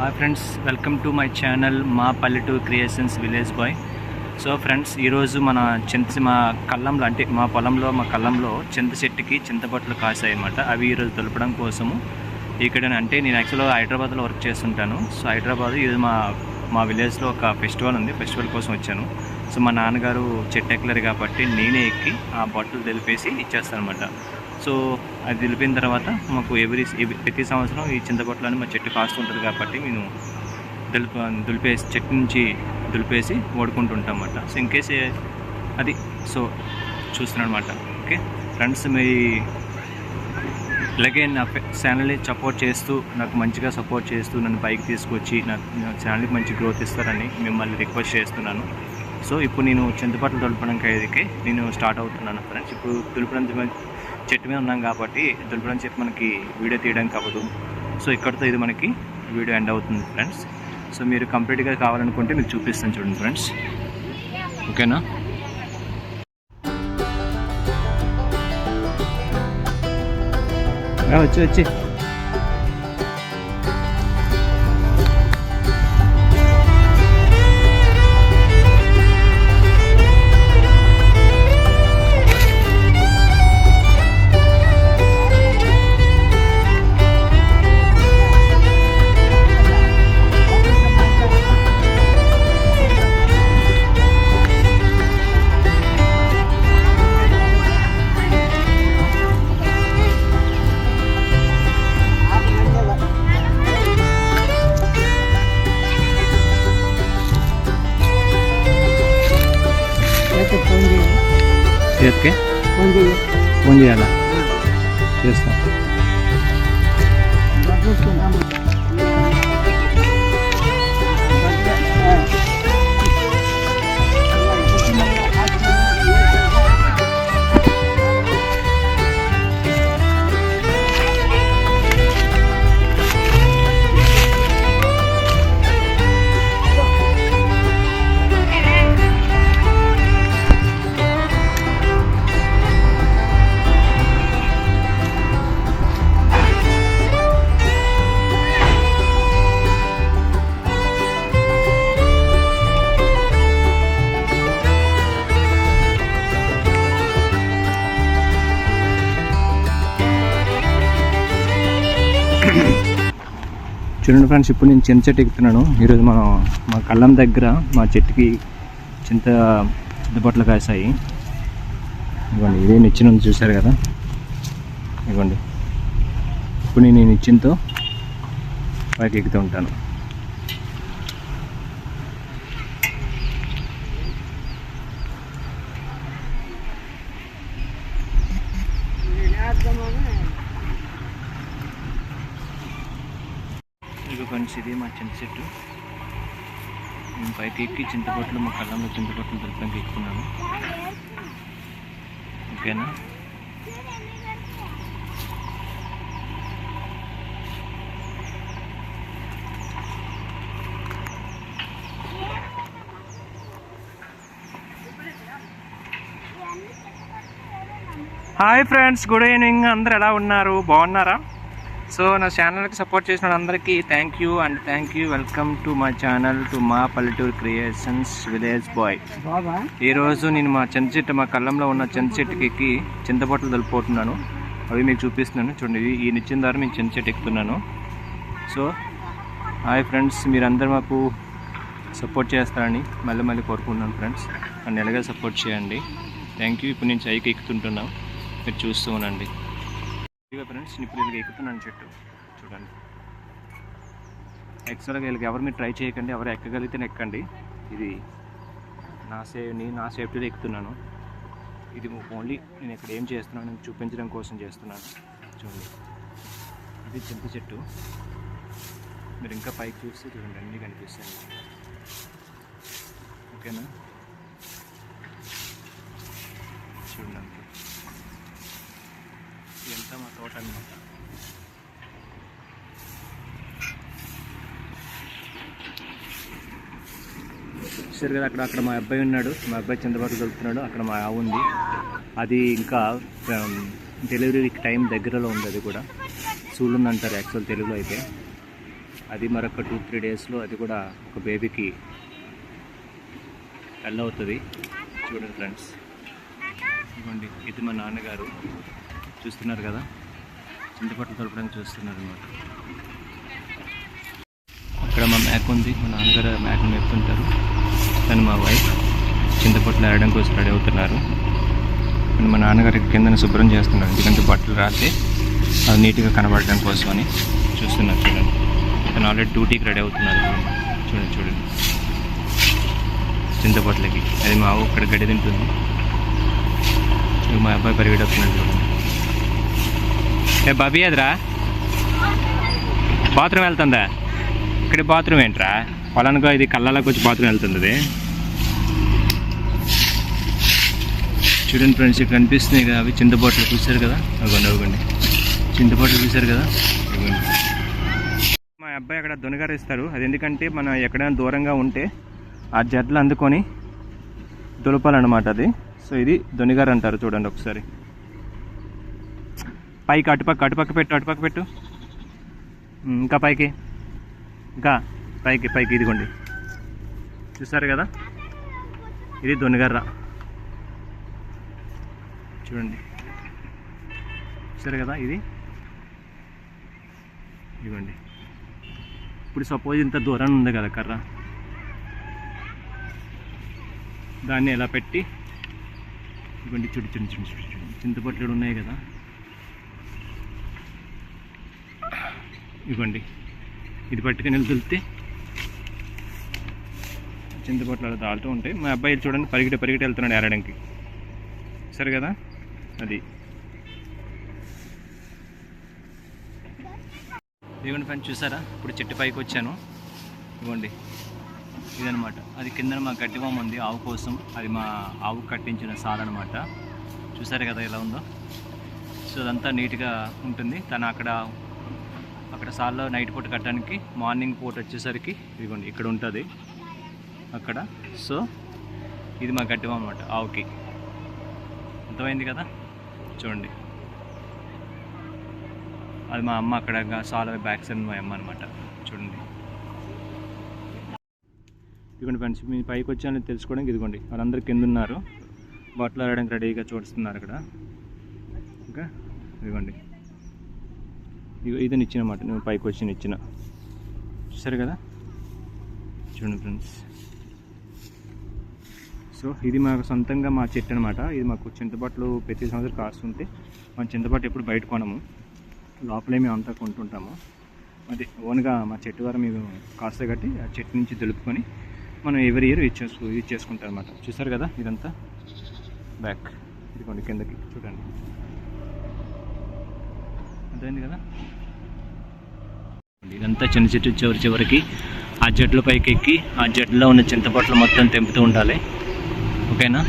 Hi friends, welcome to my channel మా పల్లెటూరు creations village boy. So friends, ఈరోజు మా కళ్ళంలో అంటే మా పొలంలో మా కళ్ళంలో చింత చెట్టుకి చింతపట్లు కాసాయి అన్నమాట. అవి ఈరోజు దులపడం కోసము ఇక్కడ అంటే నేను యాక్చువల్గా హైదరాబాద్లో వర్క్ చేస్తుంటాను. సో హైదరాబాద్ ఇది మా విలేజ్లో ఒక ఫెస్టివల్ ఉంది. ఫెస్టివల్ కోసం వచ్చాను. సో మా నాన్నగారు చెట్టు ఎక్కలేరు కాబట్టి నేనే ఎక్కి ఆ బట్టలు తెలిపేసి ఇచ్చేస్తాను అనమాట. సో అది దులిపిన తర్వాత మాకు ప్రతి సంవత్సరం ఈ చింతపట్లని మా చెట్టు కాస్తుంటుంది కాబట్టి మేము దులిపేసి చెట్టు నుంచి దులిపేసి ఓడుకుంటుంటాం అన్నమాట. సో ఇన్కేస్ అది సో చూస్తున్నాను అనమాట. ఓకే ఫ్రెండ్స్, మీ ఇలాగే నా ఛానల్ని సపోర్ట్ చేస్తూ నాకు మంచిగా సపోర్ట్ చేస్తూ నన్ను పైకి తీసుకొచ్చి నా ఛానల్కి మంచి గ్రోత్ ఇస్తారని మిమ్మల్ని రిక్వెస్ట్ చేస్తున్నాను. సో ఇప్పుడు నేను చింతపట్లు దులపడానికి నేను స్టార్ట్ అవుతున్నాను ఫ్రెండ్స్. ఇప్పుడు దులపడం చెట్టు మీద ఉన్నాం కాబట్టి దులపడం చెప్పి మనకి వీడియో తీయడానికి అవ్వదు. సో ఇక్కడితో ఇది మనకి వీడియో ఎండ్ అవుతుంది ఫ్రెండ్స్. సో మీరు కంప్లీట్గా కావాలనుకుంటే మీకు చూపిస్తాను చూడండి ఫ్రెండ్స్. ఓకేనా? వచ్చి చేతికి ఫోన్ చేయాలా? చేస్తా. చూడండి ఫ్రెండ్స్, ఇప్పుడు నేను చింత చెట్టు ఎక్కుతున్నాను. ఈరోజు మా కళ్ళం దగ్గర మా చెట్టుకి చింతపట్లు కాసాయి. ఇవ్వండి, ఇదే నిచ్చెన ఉంది చూశారు కదా. ఇవ్వండి, ఇప్పుడు నేను ఈ నిచ్చెనతో పైకి ఎక్కుతూ ఉంటాను. ఫ్రెండ్స్, ఇది మా చింత చెట్టు. నేను పైకి ఎక్కి చింతపట్లు మా కళ్ళంలో చింతపట్లు దులపడానికి ఎక్కుతున్నాను. ఓకేనా? Hi friends, good evening. అందరు ఎలా ఉన్నారు? బాగున్నారా? సో నా ఛానల్కి సపోర్ట్ చేసిన అందరికీ thank you. Welcome to my channel to మా పల్లెటూరు క్రియేషన్స్ విలేజ్ బాయ్. ఈరోజు నేను మా కళ్ళంలో ఉన్న చింత చెట్టుకి ఎక్కి చింతపట్లు దులిపోతున్నాను. అవి మీకు చూపిస్తున్నాను చూడండి. ఈ నిచ్చిన ద్వారా నేను చింత చెట్టు ఎక్కుతున్నాను. సో హాయ్ ఫ్రెండ్స్, మీరందరూ మాకు సపోర్ట్ చేస్తారని మళ్ళీ కోరుకుంటున్నాను ఫ్రెండ్స్. నన్ను ఎలాగ సపోర్ట్ చేయండి. Thank you. ఇప్పుడు నేను పైకి ఎక్కుతుంటున్నాను, మీరు చూస్తూ ఉండండి. ఇదిగో ఫ్రెండ్స్, ఇప్పుడు వీళ్ళకి ఎక్కుతున్నాను చెట్టు చూడండి. యాక్చువల్గా వీళ్ళకి ఎవరు మీరు ట్రై చేయకండి, ఎవరు ఎక్కగలిగితే ఎక్కండి. ఇది నా సేఫ్టీలో ఎక్కుతున్నాను. ఇది ఓన్లీ నేను ఇక్కడ ఏం చేస్తున్నాను చూపించడం కోసం చేస్తున్నాను. చూడండి, ఇది చింత చెట్టు. మీరు ఇంకా పైకి చూస్తే చూడండి, అన్నీ కనిపిస్తాయి. ఓకేనా? చూడండి, ఇదంతా మా తోట అన్నమాట. చూసారు కదా, అక్కడ మా అబ్బాయి ఉన్నాడు. మా అబ్బాయి చింతపట్లు దొరుకుతున్నాడు. అక్కడ మా ఆవు ఉంది. అది ఇంకా డెలివరీ టైం దగ్గరలో ఉంది. అది కూడా సూళ్ళుంది అంటారు యాక్చువల్ తెలుగులో అయితే. అది మరొక 2-3 డేస్లో అది కూడా ఒక బేబీకి అవుతుంది. చూడండి ఫ్రెండ్స్, ఇదిగోండి ఇది మా నాన్నగారు చూస్తున్నారు కదా, చింతపట్లు తొలపడానికి చూస్తున్నారు అన్నమాట. అక్కడ మా మేక ఉంది, మా నాన్నగారు మేకను మేపుతుంటారు. తను మా వైఫ్ చింతపట్లు ఆడడం కోసం రెడీ అవుతున్నారు. అండ్ మా నాన్నగారికి కిందన శుభ్రం చేస్తున్నారు, ఎందుకంటే బట్టలు రాస్తే అది నీట్గా కనబడడం కోసం అని చూస్తున్నారు. చూడండి, తను ఆల్రెడీ డ్యూటీకి రెడీ అవుతున్నారు. చూడండి చూడండి చింతపట్లకి. అది మా ఆవు ఇక్కడ గడ్డి తింటుంది. మా అబ్బాయి పరిగెడుతున్నాడు చూడండి. ఏ బాబీ అదిరా బాత్రూమ్ వెళ్తుందా? ఇక్కడ బాత్రూమ్ ఏంట్రా? పొలానికి ఇది కళ్ళలోకి వచ్చి బాత్రూమ్ వెళ్తుంది. అది చూడండి ఫ్రెండ్స్, ఇక్కడ కనిపిస్తున్నాయి కదా అవి చింతపట్లు, చూసారు కదా, అవ్వండి చింతపట్లు చూసారు కదా, ఇవ్వండి. మా అబ్బాయి అక్కడ దొనగారిస్తారు. అది ఎందుకంటే మనం ఎక్కడైనా దూరంగా ఉంటే ఆ జడ్లు అందుకొని దులపాలన్నమాట అది. సో ఇది దొనిగారు అంటారు. చూడండి ఒకసారి పైకి అటుపక్క పెట్టు. ఇంకా పైకి ఇదిగోండి, చూసారు కదా, ఇది దొనిగర్ర. చూడండి చూసారు కదా, ఇదిగోండి. ఇప్పుడు సపోజ్ ఇంత దూరం ఉంది కదా కర్ర, దాన్ని ఎలా పెట్టి ఇవ్వండి. చూడు చింతపట్లు ఉన్నాయి కదా, ఇవ్వండి. ఇది పట్టుకుని వెళ్తే చింతపట్లు అలా తాగుతూ ఉంటాయి. మా అబ్బాయి చూడండి పరిగెట్టి వెళ్తున్నాడు ఏరడానికి. సరే కదా, అది ఇదిగోండి ఫ్రెండ్స్, చూసారా ఇప్పుడు చెట్టు పైకి వచ్చాను. ఇవ్వండి ఇదనమాట, అది కింద మా గడ్డివామ ఉంది ఆవు కోసం. అది మా ఆవు కట్టించిన సాల్ అనమాట. చూసారు కదా ఎలా ఉందో. సో అదంతా నీట్గా ఉంటుంది. తను అక్కడ సాల్లో నైట్ పూట కట్టడానికి, మార్నింగ్ పూట వచ్చేసరికి ఇదిగోండి ఇక్కడ ఉంటుంది అక్కడ. సో ఇది మా గడ్డివామ అనమాట ఆవుకి. అర్థమైంది కదా, చూడండి. అది మా అమ్మ అక్కడ సాల్ బ్యాక్ సైడ్ మా అమ్మ అనమాట. చూడండి ఇదిగోండి ఫ్రెండ్స్, మీ పైకి వచ్చానని తెలుసుకోవడానికి ఇదిగోండి వాళ్ళందరూ కింద ఉన్నారు, బట్టలు ఆడడానికి రెడీగా చూస్తున్నారు అక్కడ. ఇంకా ఇదిగోండి ఇది నిచ్చినమాట, నేను పైకి వచ్చి నిచ్చిన. చూసారు కదా, చూడండి ఫ్రెండ్స్. సో ఇది మాకు సొంతంగా మా చెట్టు అనమాట. ఇది మాకు చింతపట్లు ప్రతి సంవత్సరం కాస్తుంటే మన చింతపట్టు ఎప్పుడు బయట కొనము, లోపలే మేము అంతా కొంటుంటాము. అది ఓన్గా మా చెట్టు ద్వారా మేము కాస్త కట్టి ఆ చెట్టు నుంచి దులుపుకొని మనం ఎవరి ఇయర్ యూజ్ చేసుకుంటాం అనమాట. చూసారు కదా, ఇదంతా బ్యాక్ ఇదిగోండి కిందకి చూడండి, అర్థమైంది కదా. ఇదంతా చిన్న చెట్టు చివరికి ఆ జడ్ల పైకి ఎక్కి ఆ జడ్లో ఉన్న చింతపట్లు మొత్తం తెంపుతూ ఉండాలి. ఓకేనా,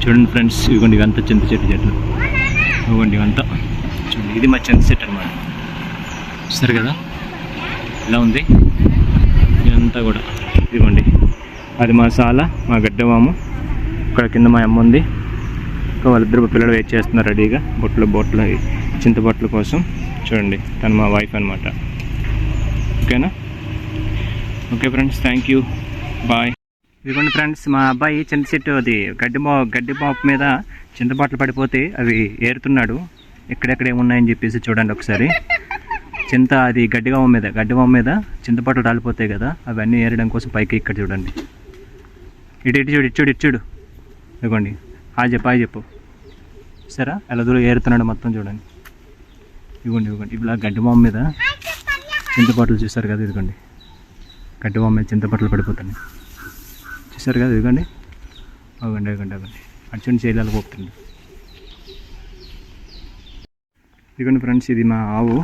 చూడండి ఫ్రెండ్స్, ఇవ్వండి ఇవంతా చింత చెట్లు, ఇవ్వండి ఇవంతా చూడండి. ఇది మా చింత చెట్టు అనమాట. చూస్తారు కదా ఇలా ఉంది ఇదంతా కూడా. ఇదిగోండి అది మా సాల, మా గడ్డవాము. ఇక్కడ కింద మా అమ్మ ఉంది. ఇంకా వాళ్ళిద్దరు పిల్లలు వెయిట్ చేస్తున్నారు రెడీగా బొట్లు చింతపట్ల కోసం. చూడండి తను మా వైఫ్ అనమాట. ఓకేనా, okay friends, thank you, bye. ఇదిగోండి ఫ్రెండ్స్, మా అబ్బాయి చింత చెట్టు అది గడ్డి పాపు మీద చింతపట్లు పడిపోతే అవి ఏరుతున్నాడు. ఎక్కడెక్కడ ఏమున్నాయని చెప్పేసి చూడండి ఒకసారి. అది గడ్డివామ మీద చింతపట్లు రాలిపోతాయి కదా, అవన్నీ ఏరడం కోసం పైకి ఇక్కడ చూడండి. ఇటు చూడు ఇదిగోండి. హాయ్ చెప్పు సరే, ఎలా దూరం ఏరుతున్నాడు మొత్తం చూడండి. ఇవ్వండి ఇలా గడ్డివామ మీద చింతపట్లు చూస్తారు కదా, ఇదిగోండి గడ్డివామ మీద చింతపట్లు పడిపోతున్నాయి. చూసారు కదా, ఇదిగోండి అవ్వండి అర్చుని చేయలేక పోతుంది. ఇదిగోండి ఫ్రెండ్స్, ఇది మా ఆవు.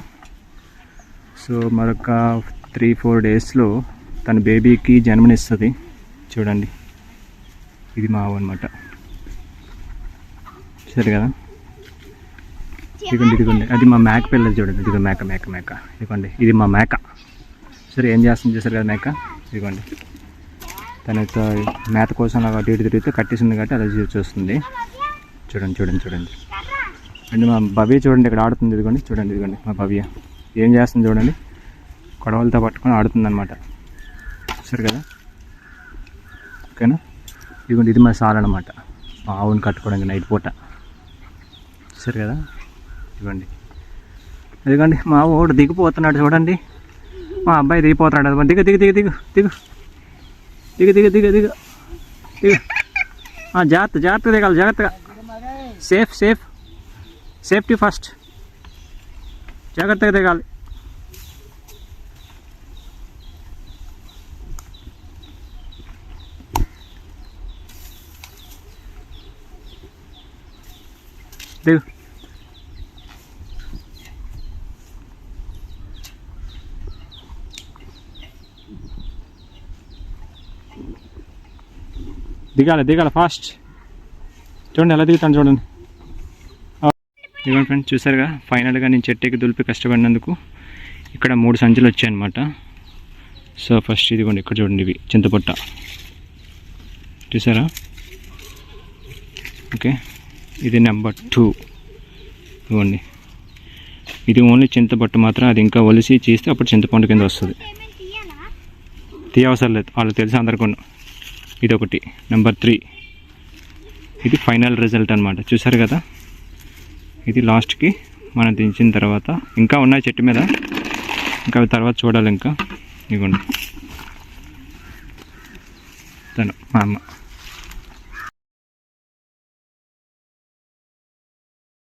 సో మరొక 3-4 డేస్లో తన బేబీకి జన్మనిస్తుంది. చూడండి ఇది మా ఆవు అనమాట. సరే కదా, ఇదిగోండి అది మా మేక పిల్లలు చూడండి. ఇదిగో మేక ఇదిగోండి ఇది మా మేక. సరే ఏం చేస్తుంది చూసారు కదా మేక. ఇదిగోండి తనతో మేత కోసం అలా అటు ఇటు తిరిగితే కట్టేసింది కాబట్టి అలా చూస్తుంది. చూడండి అండ్ మా భవ్య చూడండి ఇక్కడ ఆడుతుంది. ఇదిగోండి మా భవ్య ఏం చేస్తుంది చూడండి. కొడవలతో పట్టుకొని ఆడుతుందన్నమాట. సరే కదా, ఓకేనా. ఇదిగోండి, ఇది మా సాల్ అనమాట, మా ఆవుని కట్టుకోవడానికి నైట్ పూట. సరే కదా, ఇదిగోండి మా ఓడు దిగిపోతున్నాడు చూడండి. మా అబ్బాయి దిగిపోతున్నాడు. అది దిగు దిగు దిగు దిగు దిగు దిగు దిగు దిగు దిగు దిగు. జాగ్రత్త జాగ్రత్తగా దిగాలి, జాగ్రత్తగా. సేఫ్టీ ఫస్ట్, జాగ్రత్తగా దిగాలి. దిగు. దిగాలి ఫాస్ట్. చూడండి ఎలా దిగుతాను చూడండి. ఇదిగోండి ఫ్రెండ్స్, చూసారుగా ఫైనల్గా నేను చెట్టుకి దులిపి కష్టపడినందుకు ఇక్కడ 3 సంచులు వచ్చాయన్నమాట. సో ఫస్ట్ ఇదిగోండి, ఇక్కడ చూడండి, ఇవి చింతపొట్ట చూసారా. ఓకే, ఇది నెంబర్ 2. ఇవ్వండి, ఇది ఓన్లీ చింతపట్టు మాత్రం. అది ఇంకా ఒలిసి చేస్తే అప్పుడు చింతపండు కింద వస్తుంది. తీయవసరం లేదు, వాళ్ళకి తెలిసి అందరికీ. ఇదొకటి నెంబర్ 3. ఇది ఫైనల్ రిజల్ట్ అనమాట. చూసారు కదా, ఇది లాస్ట్కి మనం దించిన తర్వాత ఇంకా ఉన్నాయి చెట్టు మీద, ఇంకా అవి తర్వాత చూడాలి. ఇంకా ఇదిగోండి తను మా అమ్మ.